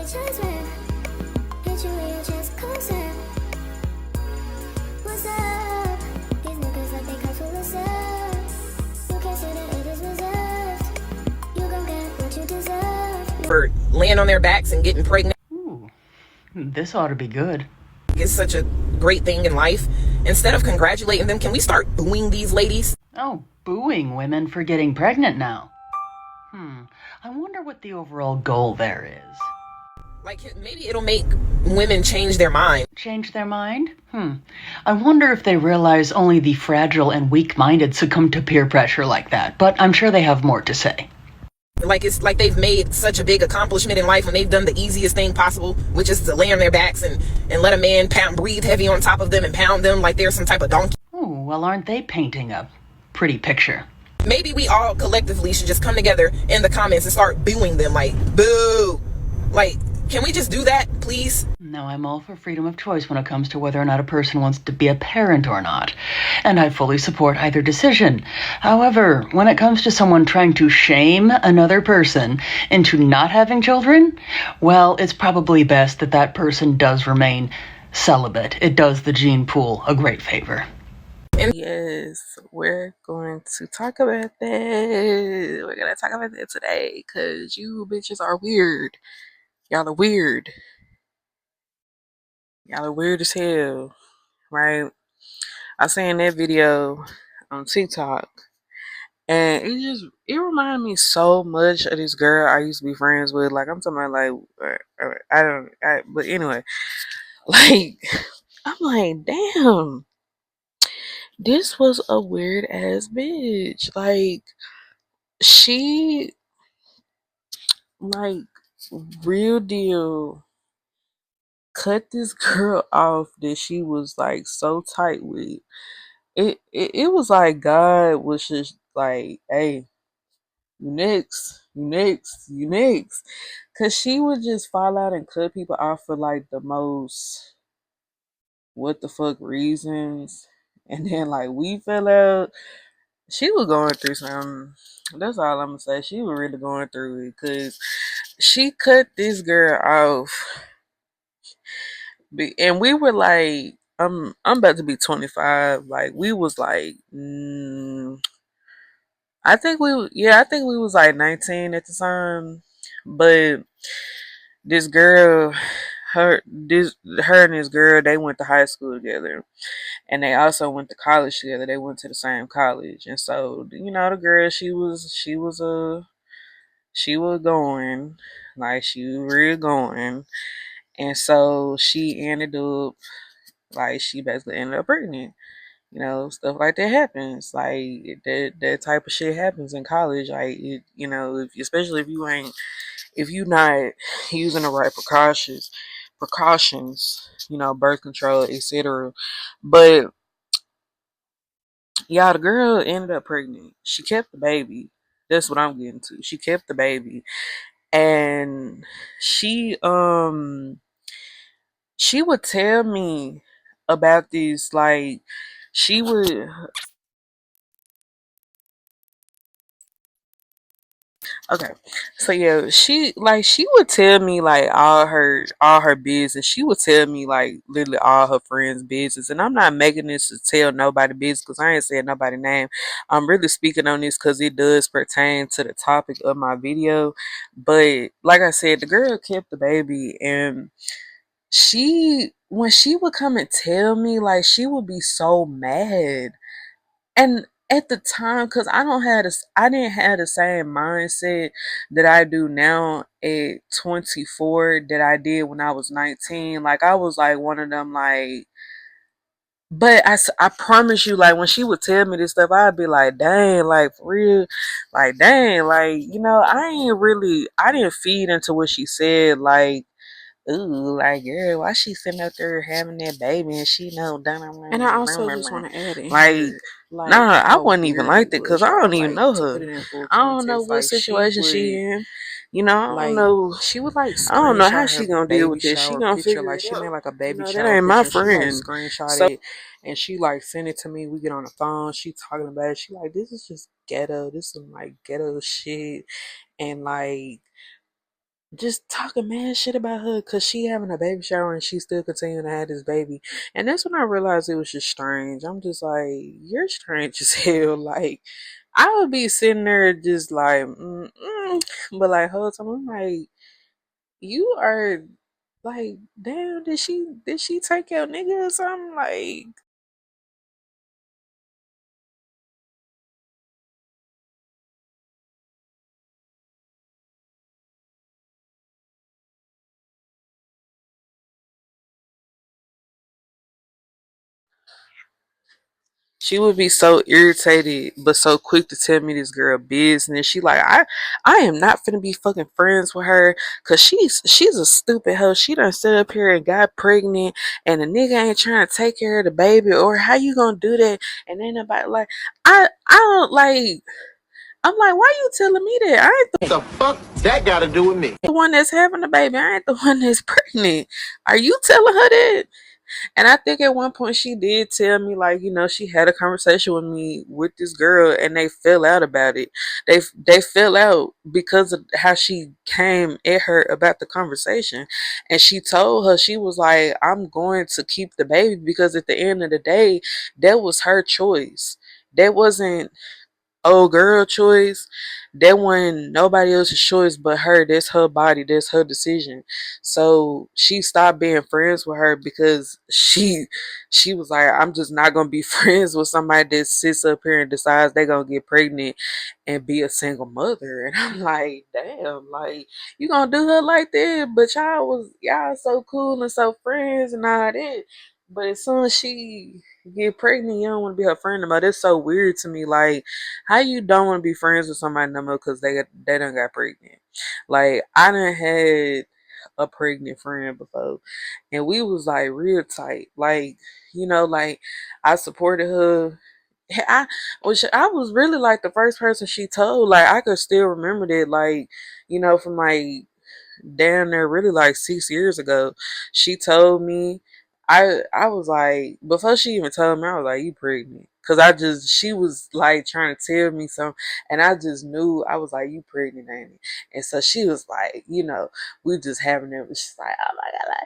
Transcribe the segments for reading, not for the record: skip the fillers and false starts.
chest rip. Hit you with your chest closer. What's up? These niggas like they cups full of syrup. You can't say that it is reserved. You gon' get what you deserve. For laying on their backs and getting pregnant. Ooh, this ought to be good. It's such a great thing in life. Instead of congratulating them, can we start booing these ladies? Oh, booing women for getting pregnant now. I wonder what the overall goal there is. Like, maybe it'll make women change their mind. Change their mind? I wonder if they realize only the fragile and weak-minded succumb to peer pressure like that, but I'm sure they have more to say. Like, it's like they've made such a big accomplishment in life and they've done the easiest thing possible, which is to lay on their backs and let a man breathe heavy on top of them and pound them like they're some type of donkey. Oh, well, aren't they painting a pretty picture? Maybe we all collectively should just come together in the comments and start booing them, like, boo. Like, can we just do that, please? No, I'm all for freedom of choice when it comes to whether or not a person wants to be a parent or not, and I fully support either decision. However, when it comes to someone trying to shame another person into not having children, well, it's probably best that that person does remain celibate. It does the gene pool a great favor. Yes, we're going to talk about that. We're going to talk about that today because you bitches are weird. Y'all are weird. Y'all are weird as hell, right? I seen that video on TikTok and it reminded me so much of this girl I used to be friends with. Like, I'm talking about, like, but anyway, like, I'm like, damn, this was a weird ass bitch. Like, she, like, real deal cut this girl off that she was like so tight with. It was like God was just like, hey, you next, you next, you next. Cause she would just fall out and cut people off for like the most what the fuck reasons. And then like we fell out. She was going through something. That's all I'm gonna say. She was really going through it because she cut this girl off. And we were like, I'm about to be 25. Like we was like, I think we was like 19 at the time. But this girl, her and this girl, they went to high school together, and they also went to college together. They went to the same college, and so you know the girl, she was going, like she was real going, and so she ended up like she basically ended up pregnant. You know, stuff like that happens. Like that type of shit happens in college. Like you know, especially if you not using the right precautions, you know, birth control, etc. But yeah, the girl ended up pregnant. She kept the baby. That's what I'm getting to. She kept the baby, and she would tell me about this. Like she would. Okay. So yeah, she would tell me like all her business. She would tell me like literally all her friends' business. And I'm not making this to tell nobody business because I ain't saying nobody name. I'm really speaking on this because it does pertain to the topic of my video. But like I said, the girl kept the baby, and she when she would come and tell me, like she would be so mad. And at the time, because I didn't have the same mindset that I do now at 24 that I did when I was 19. Like I was like one of them, like, but I promise you, like when she would tell me this stuff, I'd be like, dang, like for real, like dang, like you know, I didn't feed into what she said, like. Ooh, like girl, why she sitting up there having that baby and she know done. And I also just want to add in Like, here, like nah, I how wouldn't even weird like it that because was, I don't y'all. even Like know to put her. it in full I don't know context, what like situation she in. You know, I don't know. she would like I don't know how screenshot she her gonna deal baby with this. She shower gonna picture. figure Like it she made out. like a You baby know, that shower ain't my picture. And she like friend. screenshot So it, and she like sent it to me. We get on the phone. She talking about it. She like, this is just ghetto. This is like ghetto shit, and like just talking mad shit about her because she having a baby shower and she still continuing to have this baby. And that's when I realized it was just strange. I'm just like, you're strange as hell. Like, I would be sitting there just like, but like, whole time I'm like, you are like, damn, did she take your nigga or something? Like, she would be so irritated, but so quick to tell me this girl business. She like, I am not finna be fucking friends with her, cause she's a stupid hoe. She done sit up here and got pregnant, and the nigga ain't trying to take care of the baby. Or how you gonna do that? And ain't nobody like, I don't like. I'm like, why you telling me that? I ain't The fuck that got to do with me? the one that's having the baby. I ain't the one that's pregnant. Are you telling her that? And I think at one point she did tell me, like, she had a conversation with me with this girl, and they fell out about it. They fell out because of how she came at her about the conversation, and she told her, she was like, "I'm going to keep the baby because at the end of the day, that was her choice. That wasn't old girl choice. That wasn't nobody else's choice but her. That's her body. That's her decision." So she stopped being friends with her because she was like, "I'm just not gonna be friends with somebody that sits up here and decides they gonna get pregnant and be a single mother." And I'm like, damn, like, you gonna do her like that? But y'all so cool and so friends and all that. But as soon as she get pregnant, you don't want to be her friend no more. That's so weird to me. Like, how you don't want to be friends with somebody no more because they done got pregnant? Like, I done had a pregnant friend before, and we was like real tight. Like, like, I supported her. I was really like the first person she told. Like, I could still remember that. Like, from like down there really like 6 years ago. She told me, I was like, before she even told me, I was like, you pregnant? Cause she was like trying to tell me something, and I just knew. I was like, you pregnant, ain't it? And so she was like, we just having it. She's like, oh my god,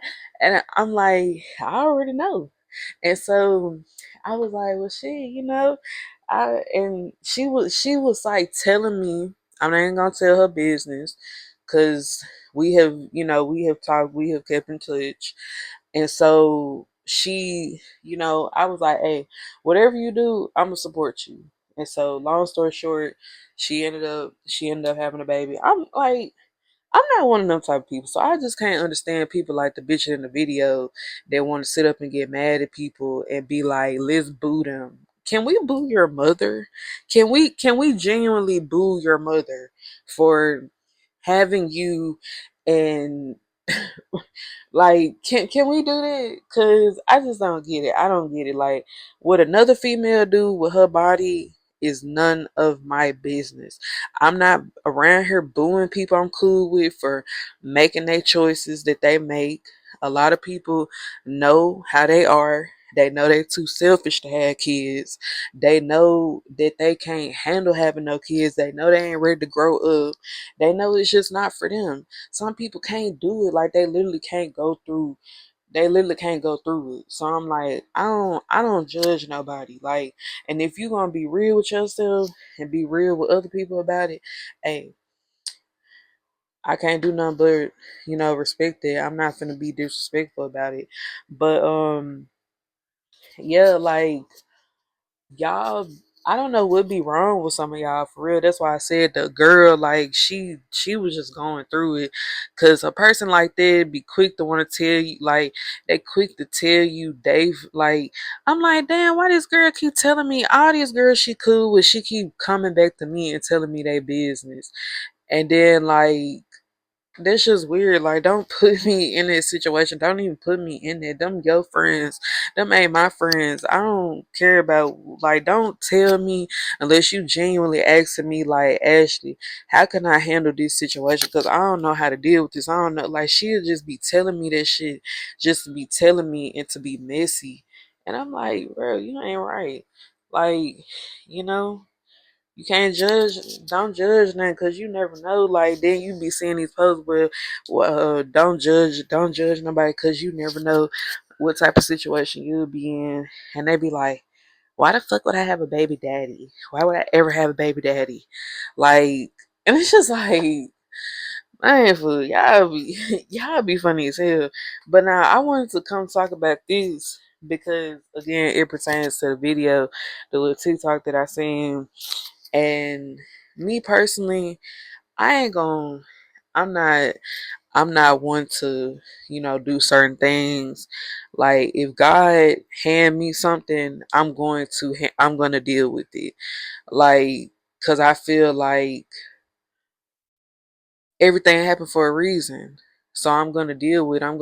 and I'm like, I already know. And so I was like, well, shit, and she was like telling me, I'm not even gonna tell her business, cause we have talked, we have kept in touch. And so I was like, hey, whatever you do, I'm gonna support you. And so long story short, she ended up having a baby. I'm not one of them type of people, so I just can't understand people like the bitch in the video that want to sit up and get mad at people and be like, "Let's boo them." Can we boo your mother? Can we genuinely boo your mother for having you and like, can we do that? Cause I just don't get it. I don't get it. Like, what another female do with her body is none of my business. I'm not around here booing people I'm cool with for making their choices that they make. A lot of people know how they are. They know they're too selfish to have kids. They know that they can't handle having no kids. They know they ain't ready to grow up. They know it's just not for them. Some people can't do it. Like, they literally can't go through it. So I'm like, I don't judge nobody. Like, and if you gonna be real with yourself and be real with other people about it, hey, I can't do nothing but, respect it. I'm not gonna be disrespectful about it. But yeah, like, y'all, I don't know what be wrong with some of y'all, for real. That's why I said the girl, like, she was just going through it, because a person like that be quick to want to tell you, like, they quick to tell you they like, I'm like, damn, why this girl keep telling me all these girls she cool with, she keep coming back to me and telling me their business. And then, like, that's just weird. Like, don't put me in that situation. Don't even put me in there. Them your friends. Them ain't my friends. I don't care about, like, don't tell me unless you genuinely asking me, like, Ashley, how can I handle this situation? Because I don't know how to deal with this. I don't know. Like, she'll just be telling me that shit just to be telling me and to be messy. And I'm like, bro, you ain't right. Like, you know, You can't judge. Don't judge nothing because you never know. Like then you be seeing these posts where, don't judge nobody because you never know what type of situation you'll be in, and they be like, why the fuck would I have a baby daddy? Why would I ever have a baby daddy? Like, and it's just like, man, fool, y'all be funny as hell. But now I wanted to come talk about this because again, it pertains to the video, the little TikTok that I seen, and me personally, I ain't gonna. I'm not. I'm not one to, do certain things. Like if God hand me something, I'm going to deal with it. Like cuz I feel like everything happened for a reason. So I'm going to deal with God. I'm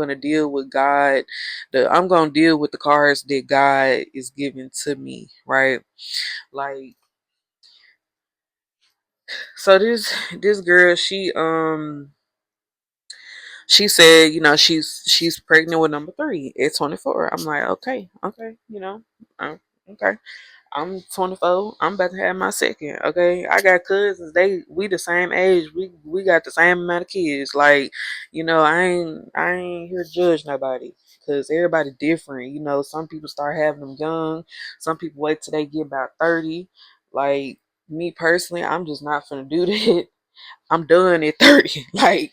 going to deal with the cards that God is giving to me, right? Like so this girl, she said, she's pregnant with number three at 24. I'm like, okay, okay, okay. I'm 24. I'm about to have my second. Okay, I got cousins. We the same age. We got the same amount of kids. Like, I ain't here to judge nobody because everybody different. Some people start having them young. Some people wait till they get about 30. Like me personally, I'm just not gonna do that. I'm done at 30. Like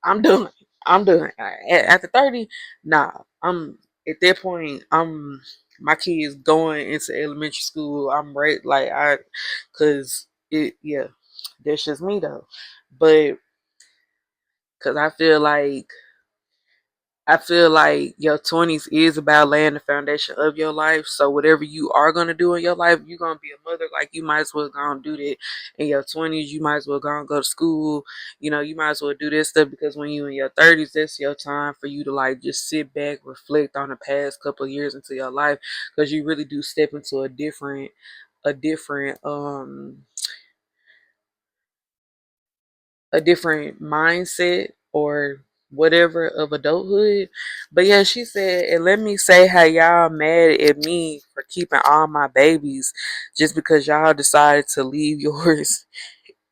I'm done. I'm done. After 30, nah. I'm at that point. My kids going into elementary school. I'm right. Cause yeah, that's just me though. But cause I feel like your 20s is about laying the foundation of your life. So whatever you are gonna do in your life, you're gonna be a mother. Like you might as well go and do that in your 20s. You might as well go and go to school. You might as well do this stuff because when you in your 30s, that's your time for you to like just sit back, reflect on the past couple of years into your life because you really do step into a different a different mindset or whatever of adulthood. But yeah, she said, and let me say how y'all mad at me for keeping all my babies just because y'all decided to leave yours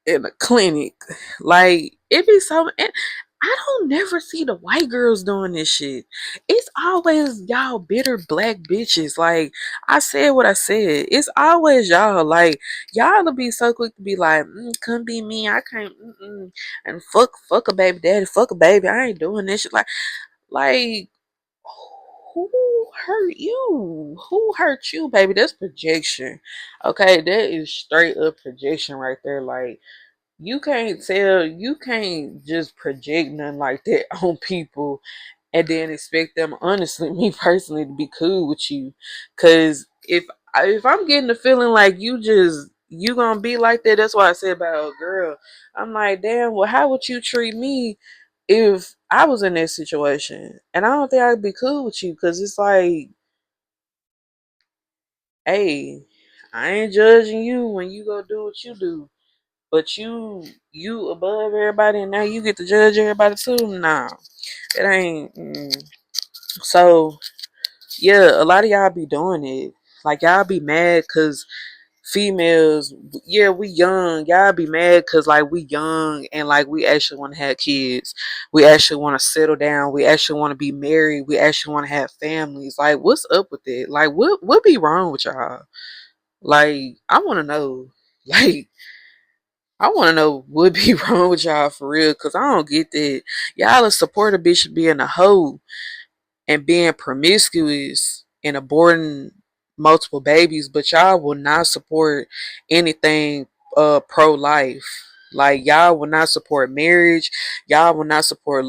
in a clinic. Like it be so and I don't never see the white girls doing this shit. It's always y'all bitter black bitches. Like I said what I said. It's always y'all. Like y'all will be so quick to be like, couldn't be me. I can't. And fuck a baby daddy. Fuck a baby. I ain't doing this shit. Like who hurt you? Who hurt you, baby? That's projection. Okay, that is straight up projection right there. Like you can't just project nothing like that on people and then expect them, honestly, me personally, to be cool with you. Cause if I'm getting the feeling like you gonna be like that, that's why I said about a girl. I'm like, damn, well, how would you treat me if I was in that situation? And I don't think I'd be cool with you, cause it's like, hey, I ain't judging you when you go do what you do. But you above everybody, and now you get to judge everybody too. Nah, it ain't. So yeah, a lot of y'all be doing it. Like y'all be mad because females, yeah, we young. Y'all be mad because like we young and like we actually want to have kids. We actually want to settle down. We actually want to be married. We actually want to have families. Like what's up with it? Like what be wrong with y'all? Like I want to know. Like I want to know what be wrong with y'all for real, cause I don't get that. Y'all will support a bitch being a hoe and being promiscuous and aborting multiple babies, but y'all will not support anything pro life. Like y'all will not support marriage. Y'all will not support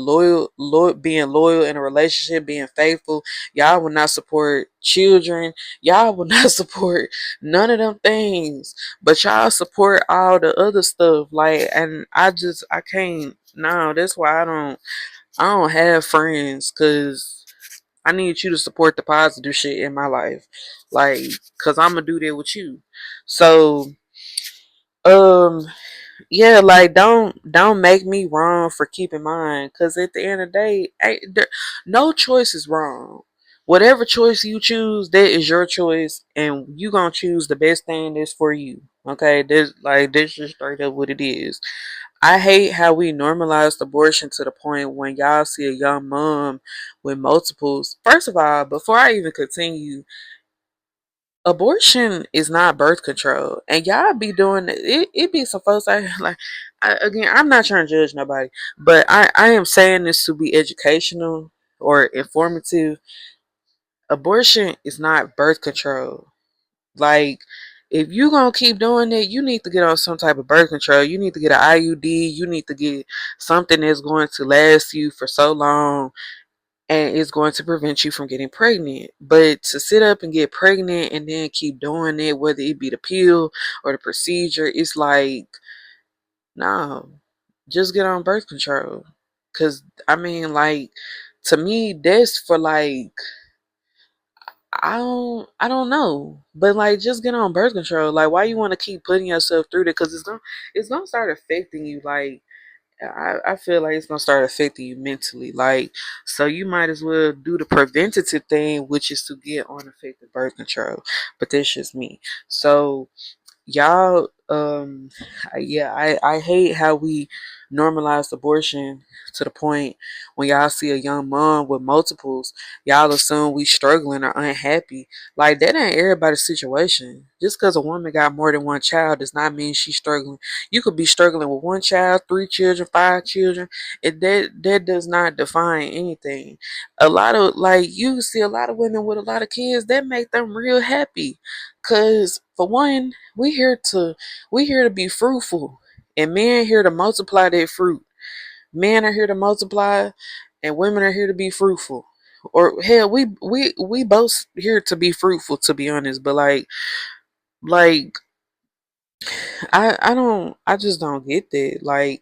being loyal in a relationship, being faithful. Y'all will not support children. Y'all will not support none of them things. But y'all support all the other stuff. Like, and I can't. No, that's why I don't have friends, cause I need you to support the positive shit in my life. Like, cause I'm gonna do that with you. So, um, yeah, like don't make me wrong for keeping mine. Cause at the end of the day, no choice is wrong. Whatever choice you choose, that is your choice, and you gonna choose the best thing that's for you. Okay, this just straight up what it is. I hate how we normalized abortion to the point when y'all see a young mom with multiples. First of all, before I even continue, abortion is not birth control, and y'all be doing it. It be some folks out here like, again, I'm not trying to judge nobody, but I am saying this to be educational or informative. Abortion is not birth control. Like, if you gonna keep doing it, you need to get on some type of birth control. You need to get an IUD. You need to get something that's going to last you for so long and is going to prevent you from getting pregnant. But to sit up and get pregnant and then keep doing it, whether it be the pill or the procedure, it's like, no, just get on birth control. Cause I mean, like, to me, that's for like, I don't know. But like, just get on birth control. Like, why you want to keep putting yourself through that? Cause it's gonna start affecting you. Like, I feel like it's gonna start affecting you mentally. Like, so you might as well do the preventative thing, which is to get on effective birth control. But that's just me. So y'all, yeah, I hate how we normalized abortion to the point when y'all see a young mom with multiples, y'all assume we struggling or unhappy. Like, that ain't everybody's situation. Just because a woman got more than one child does not mean she's struggling. You could be struggling with one child, 3 children, 5 children. That does not define anything. A lot of, like, you see a lot of women with a lot of kids that make them real happy. Cause for one, we here to be fruitful, and men here to multiply that fruit. Men are here to multiply, and women are here to be fruitful. Or hell, we both here to be fruitful, to be honest. But like I just don't get that. Like,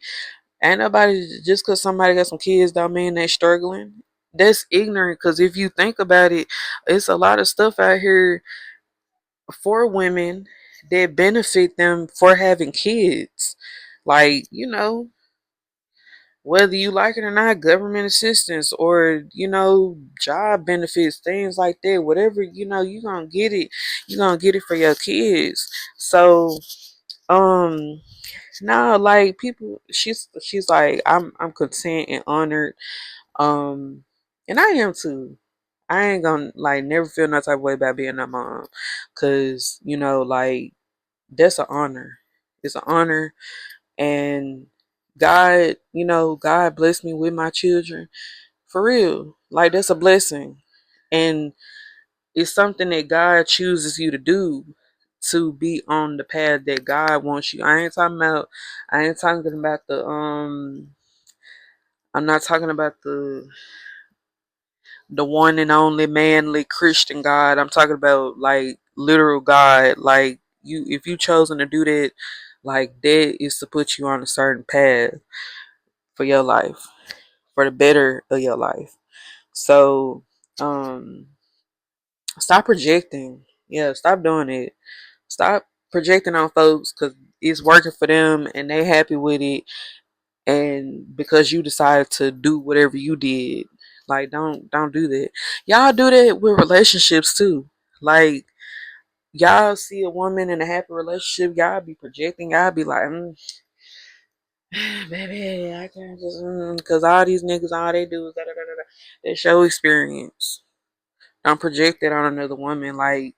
ain't nobody, just cause somebody got some kids don't mean they struggling. That's ignorant. Cause if you think about it, it's a lot of stuff out here for women that benefit them for having kids. Like, whether you like it or not, government assistance or, job benefits, things like that, whatever, you're gonna get it. You're gonna get it for your kids. So, um, no, like, people, she's like, I'm content and honored. Um, and I am too. I ain't gonna like never feel no type of way about being a mom. Cause, like, that's an honor. It's an honor. And God, God blessed me with my children. For real. Like, that's a blessing. And it's something that God chooses you to do, to be on the path that God wants you. I ain't talking about I'm not talking about the one and only manly Christian God. I'm talking about like literal God. Like, if you chosen to do that, like, that is to put you on a certain path for your life, for the better of your life. So, stop projecting. Yeah, stop doing it. Stop projecting on folks because it's working for them and they happy with it, and because you decided to do whatever you did. Like, don't do that. Y'all do that with relationships too. Like, y'all see a woman in a happy relationship, y'all be projecting, y'all be like, baby, I can't just, because all these niggas, all they do is da da da da. That's your experience. Don't project it on another woman. Like,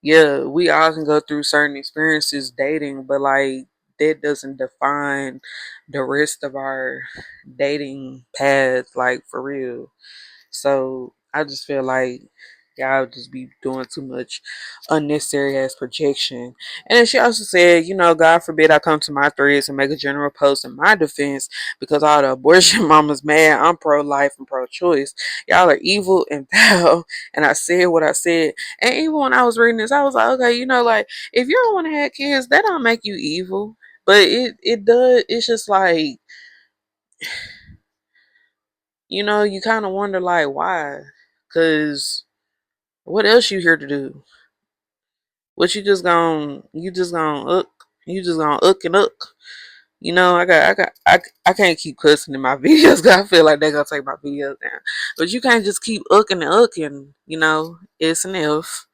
yeah, we all can go through certain experiences dating, but like, that doesn't define the rest of our dating path, like, for real. So I just feel like y'all just be doing too much unnecessary ass projection. And then she also said, God forbid I come to my threads and make a general post in my defense because all the abortion mamas mad. I'm pro life and pro choice. Y'all are evil and foul. And I said what I said. And even when I was reading this, I was like, okay, like, if you don't want to have kids, that don't make you evil. But it does. It's just like, you kind of wonder, like, why? Because what else you here to do? What you just gonna, you just gonna and I can't keep cussing in my videos because I feel like they're gonna take my videos down. But you can't just keep ucking and ucking, it's an if,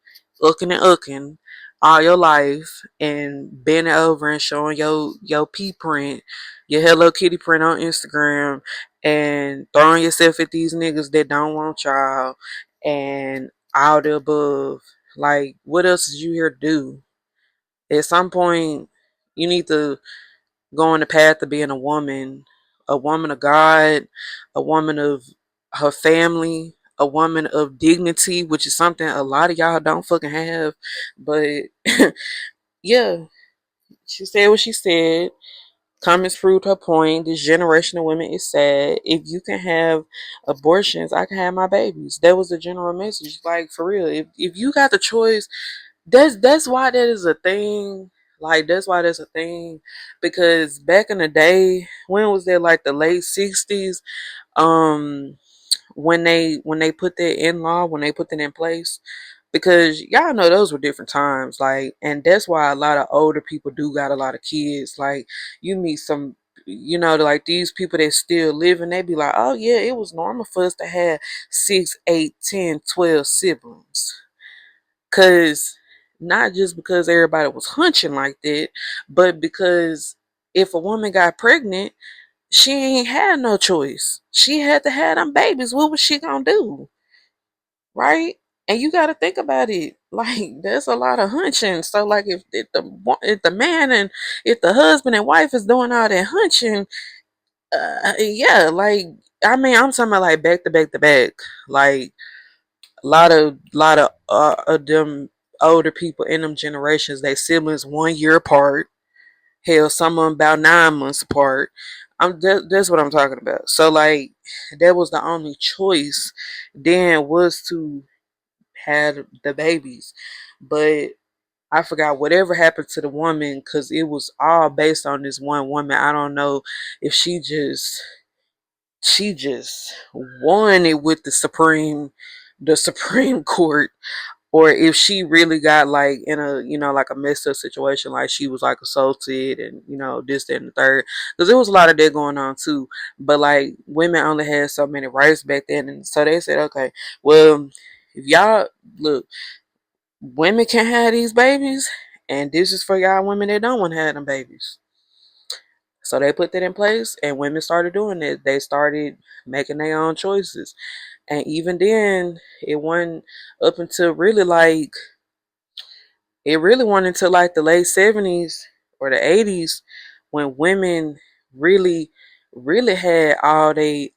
ucking and ucking all your life and bending over and showing your pee print, your Hello Kitty print on Instagram and throwing yourself at these niggas that don't want y'all and all the above. Like, what else is you here to do? At some point, you need to go on the path of being a woman of God, a woman of her family, a woman of dignity, which is something a lot of y'all don't fucking have. But yeah, she said what she said. Comments proved her point. This generation of women is sad. If you can have abortions, I can have my babies. That was the general message. Like, for real. If you got the choice, that's why that is a thing. Like, that's why that's a thing. Because back in the day, when was that, like the late 60s? Um when they put that in law, when they put that in place, because y'all know those were different times, like, and that's why a lot of older people do got a lot of kids. Like, you meet some, like these people that still live and they be like, oh yeah, it was normal for us to have 6, 8, 10, 12 siblings. Cause not just because everybody was hunching like that, but because if a woman got pregnant, she ain't had no choice. She had to have them babies. What was she gonna do? Right? And you gotta think about it. Like, there's a lot of hunching. So like, if the man and if the husband and wife is doing all that hunching, yeah, like, I mean, I'm talking about like back to back to back. Like, a lot of them older people in them generations, they siblings 1 year apart. Hell, some of them about 9 months apart. That's what I'm talking about. So like, that was the only choice then, was to have the babies. But I forgot whatever happened to the woman, because it was all based on this one woman. I don't know if she just won it with the Supreme Court, or if she really got like in a, like a messed up situation, like she was like assaulted and this, that, and the third, because there was a lot of that going on too. But like, women only had so many rights back then, and so they said, okay, well, if y'all look, women can have these babies, and this is for y'all women that don't want to have them babies. So they put that in place, and women started doing it. They started making their own choices. And even then, it wasn't up until really like, it really went into like the late 70s or the 80s, when women really really had all they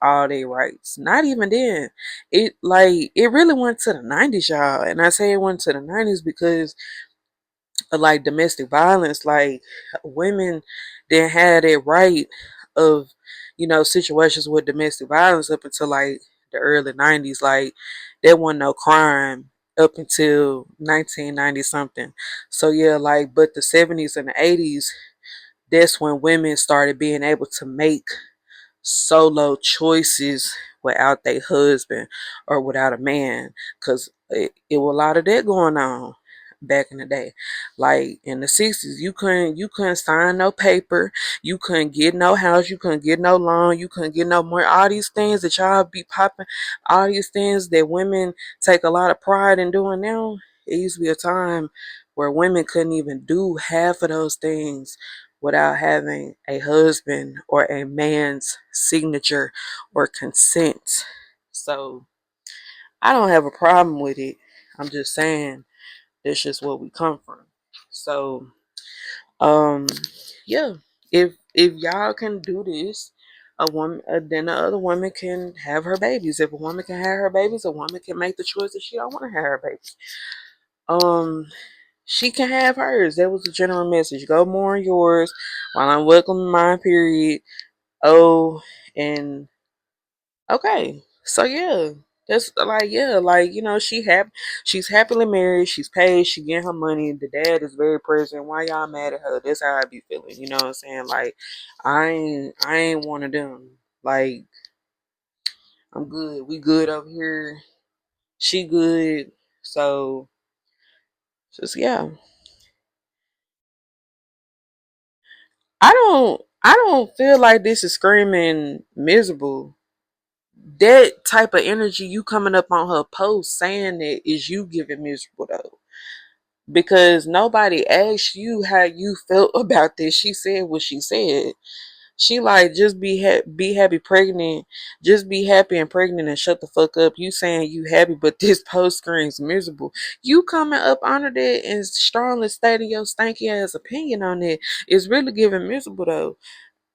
rights. Not even then. It really went to the 90s, y'all. And I say it went to the 90s because like domestic violence, like, women didn't have that right of, situations with domestic violence up until like the early 90s. Like, there wasn't no crime up until 1990 something. So yeah, like, but the 70s and the 80s, that's when women started being able to make solo choices without their husband or without a man, because it was a lot of that going on back in the day. Like, in the 60s, you couldn't sign no paper, you couldn't get no house, you couldn't get no loan, you couldn't get no more, all these things that y'all be popping, all these things that women take a lot of pride in doing now. It used to be a time where women couldn't even do half of those things without having a husband or a man's signature or consent. So I don't have a problem with it. I'm just saying that's just where we come from. So um yeah, if y'all can do this, a woman, then the other woman can have her babies. If a woman can have her babies, a woman can make the choice that she don't want to have her babies. Um she can have hers. That was the general message. Go more on yours while I'm welcoming mine, period. Oh, and okay. So yeah. That's like, yeah, like, she's happily married, she's paid, she getting her money, the dad is very present. Why y'all mad at her? That's how I be feeling, you know what I'm saying? Like, I ain't one of them. Like, I'm good. We good over here. She good. So just, yeah. I don't I don't feel like this is screaming miserable. That type of energy you coming up on her post saying that is you giving miserable though. Because nobody asked you how you felt about this. She said what she said. She like just be happy pregnant, just be happy and pregnant and shut the fuck up. You saying you happy, but this post screen's miserable. You coming up under that and strongly stating your stanky ass opinion on it is really giving miserable though.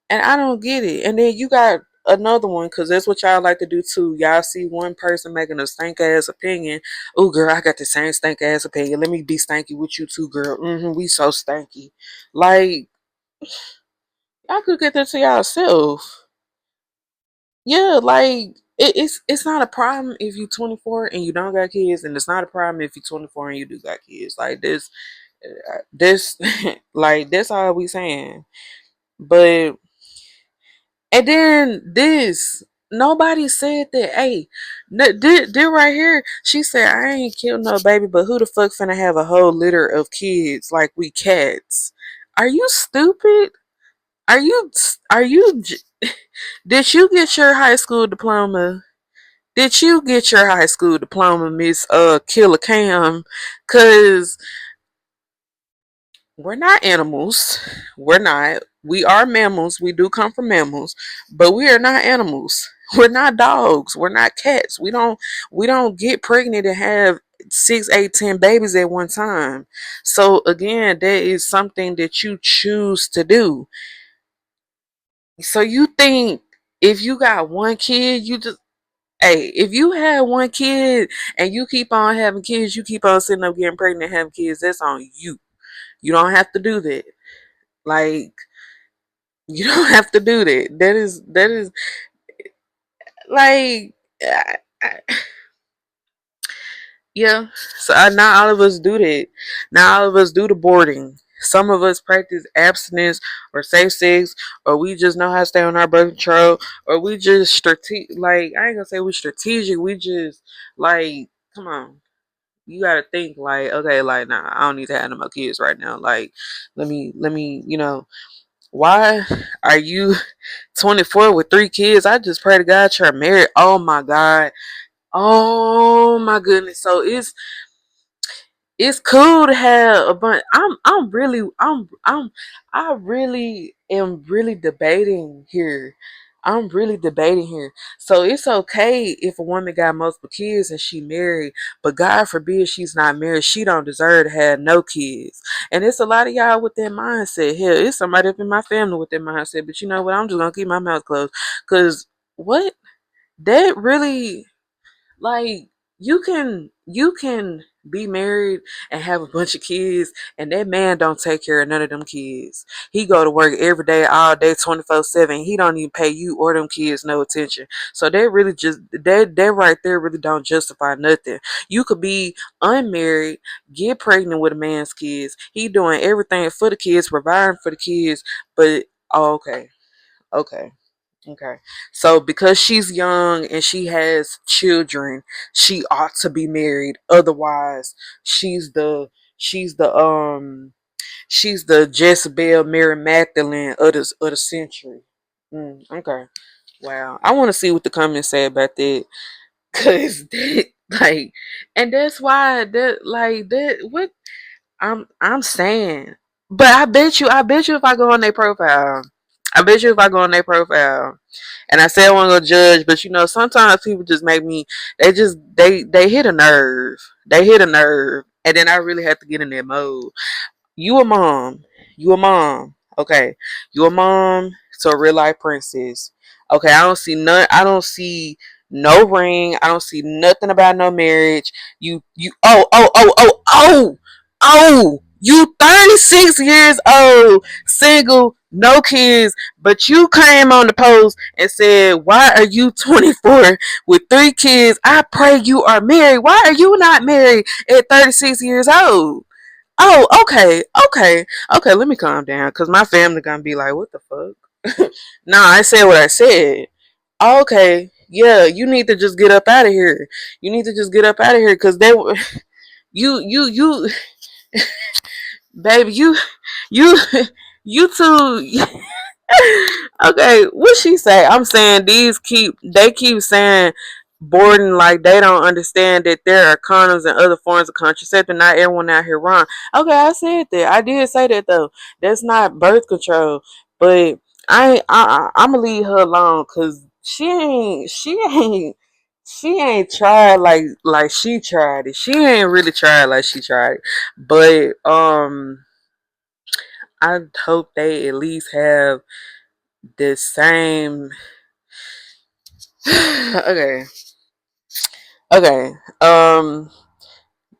And I don't get it. And then you got another one, because that's what y'all like to do too. Y'all see one person making a stank ass opinion. Oh, girl, I got the same stank ass opinion. Let me be stanky with you too, girl. We so stanky. Like, y'all could get that to yourself. Yeah, like, it's not a problem if you 24 and you don't got kids, and it's not a problem if you 24 and you do got kids. Like, this, like, that's all we saying. But And then this, nobody said that. Hey, did right here. She said, "I ain't killed no baby, but who the fuck finna have a whole litter of kids like we cats? Are you stupid? Are you? Are you? Did you get your high school diploma? Did you get your high school diploma, Miss Killer Cam? Cause we're not animals. We're not. We are mammals. We do come from mammals, but we are not animals. We're not dogs. We're not cats. We don't get pregnant and have 6, 8, 10 babies at one time. So again, that is something that you choose to do. So you think if you got one kid, you just hey, if you had one kid and you keep on having kids, you keep on sitting up getting pregnant and having kids, that's on you. You don't have to do that. Like, you don't have to do that. That is like, I, I, yeah. So not all of us do that. Not all of us do the boarding. Some of us practice abstinence or safe sex, or we just know how to stay on our birth control, or we just strategic. Like, I ain't gonna say we strategic. We just like, come on. You gotta think like, okay, like, nah, I don't need to have no more kids right now. Like, let me, why are you 24 with 3 kids? I just pray to God you're married. Oh my God. Oh my goodness. So it's cool to have a bunch. I really am really debating here. I'm really debating here. So it's okay if a woman got multiple kids and she married, but God forbid she's not married. She don't deserve to have no kids. And it's a lot of y'all with that mindset. Hell, it's somebody up in my family with that mindset. But you know what? I'm just gonna keep my mouth closed. Cause what? That really, like, you can be married and have a bunch of kids, and that man don't take care of none of them kids. He go to work every day, all day, 24/7. He don't even pay you or them kids no attention. So that really just that right there really don't justify nothing. You could be unmarried, get pregnant with a man's kids. He doing everything for the kids, providing for the kids, but oh, okay, okay. Okay. So because she's young and she has children, she ought to be married. Otherwise, she's the she's the um she's the Jezebel Mary Magdalene of the century. Okay. Wow. I want to see what the comments say about that. Cause that, like, and that's why that, like, that what I'm saying. But I bet you if I go on their profile, I bet you if I go on their profile, and I say I want to go judge, but sometimes people just make me. They hit a nerve. They hit a nerve, and then I really have to get in that mode. You a mom. You a mom. Okay. You a mom to a real life princess. Okay, I don't see no ring. I don't see nothing about no marriage. You oh, you 36 years old, single, no kids, but you came on the post and said, "Why are you 24 with 3 kids? I pray you are married. Why are you not married at 36 years old?" Oh, okay. Let me calm down, cause my family gonna be like, "What the fuck?" Nah, I said what I said. Okay, yeah, you need to just get up out of here. You need to just get up out of here, cause they were you, baby, you, you too. Okay, what she say? I'm saying they keep saying Borden like they don't understand that there are condoms and other forms of contraception. Not everyone out here wrong. Okay, I said that. I did say that though. That's not birth control, but I'm gonna leave her alone because she ain't tried like she tried it. She ain't really tried like she tried it. But I hope they at least have the same. Okay. Okay.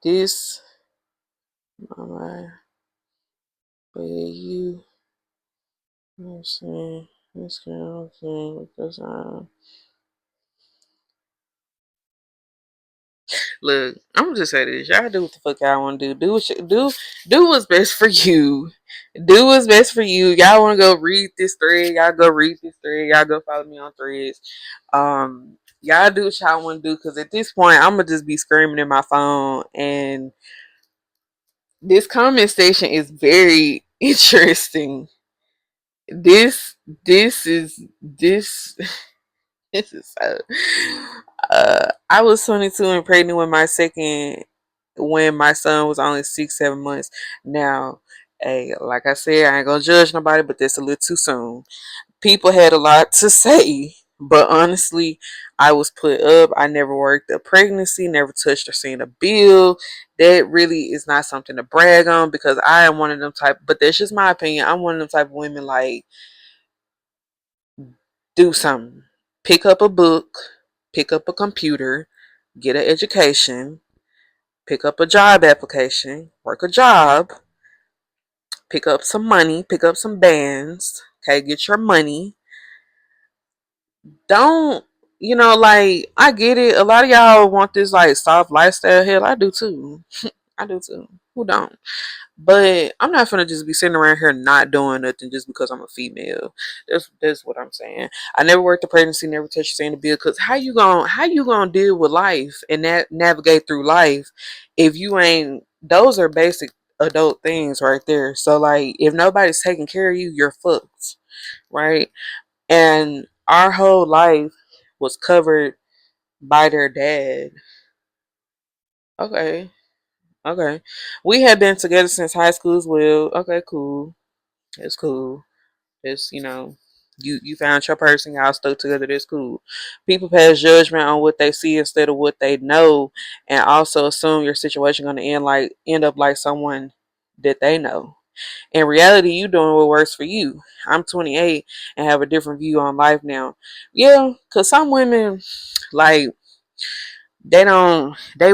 This. Alright. But let's see. This girl thing because look, I'm gonna just say this. Y'all do what the fuck y'all want to do. Do what's best for you. Do what's best for you. Y'all want to go read this thread? Y'all go read this thread. Y'all go follow me on threads. Y'all do what y'all want to do. Cause at this point, I'm gonna just be screaming in my phone, and this comment section is very interesting. This this is this this is so. I was 22 and pregnant with my second when my son was only 6, 7 months. Now, hey, like I said, I ain't gonna judge nobody, but that's a little too soon. People had a lot to say, but honestly, I was put up. I never worked a pregnancy, never touched or seen a bill. That really is not something to brag on because I am one of them type. But that's just my opinion. I'm one of them type of women like do something. Pick up a book, pick up a computer, get an education, pick up a job application, work a job, pick up some money, pick up some bands, okay, get your money. Don't, like, I get it. A lot of y'all want this, like, soft lifestyle. Hell, I do too. I do too. Who don't? But I'm not gonna just be sitting around here not doing nothing just because I'm a female. That's what I'm saying. I never worked a pregnancy, never touched a single bill. Cause how you gonna deal with life and navigate through life if you ain't? Those are basic adult things right there. So like, if nobody's taking care of you, you're fucked, right? And our whole life was covered by their dad. Okay, okay. We had been together since high school as well. Okay, cool. It's cool. It's you found your person, y'all stuck together. That's cool. People pass judgment on what they see instead of what they know, and also assume your situation gonna end up like someone that they know. In reality, you doing what works for you. I'm 28 and have a different view on life now. Yeah, cause some women like they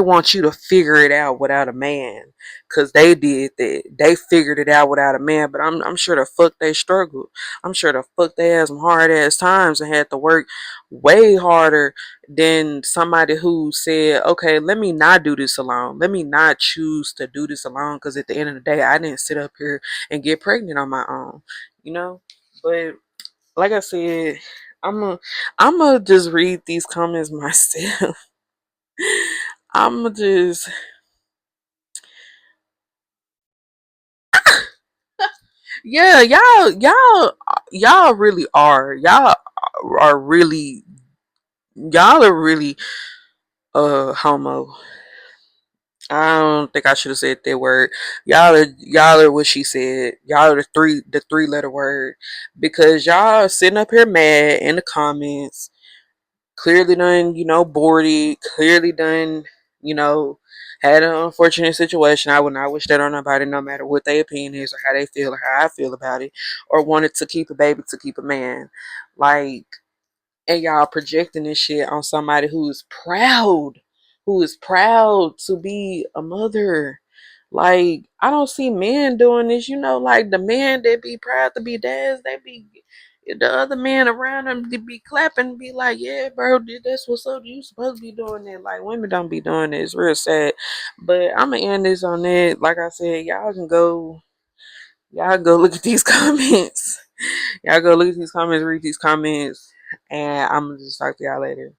want you to figure it out without a man because they did that. They figured it out without a man, but I'm sure the fuck they struggled. I'm sure the fuck they had some hard ass times and had to work way harder than somebody who said, okay, let me not do this alone. Let me not choose to do this alone because at the end of the day, I didn't sit up here and get pregnant on my own, you know? But like I said, I'm gonna just read these comments myself. I'm just, yeah, y'all really are. Are really, y'all are really, homo. I don't think I should have said that word. Y'all are what she said. Y'all are the three-letter word because y'all sitting up here mad in the comments. Clearly done, boarded. Clearly done, you know, had an unfortunate situation. I would not wish that on nobody, no matter what their opinion is or how they feel or how I feel about it, or wanted to keep a baby to keep a man. Like, and y'all projecting this shit on somebody who is proud to be a mother. Like, I don't see men doing this, like the men that be proud to be dads, they be the other men around them to be clapping, be like, yeah, bro, that's what's up. You supposed to be doing that. Like, women don't be doing that. It's real sad. But I'm gonna end this on that. Like I said, y'all go look at these comments. Y'all go look at these comments, read these comments, and I'm gonna just talk to y'all later.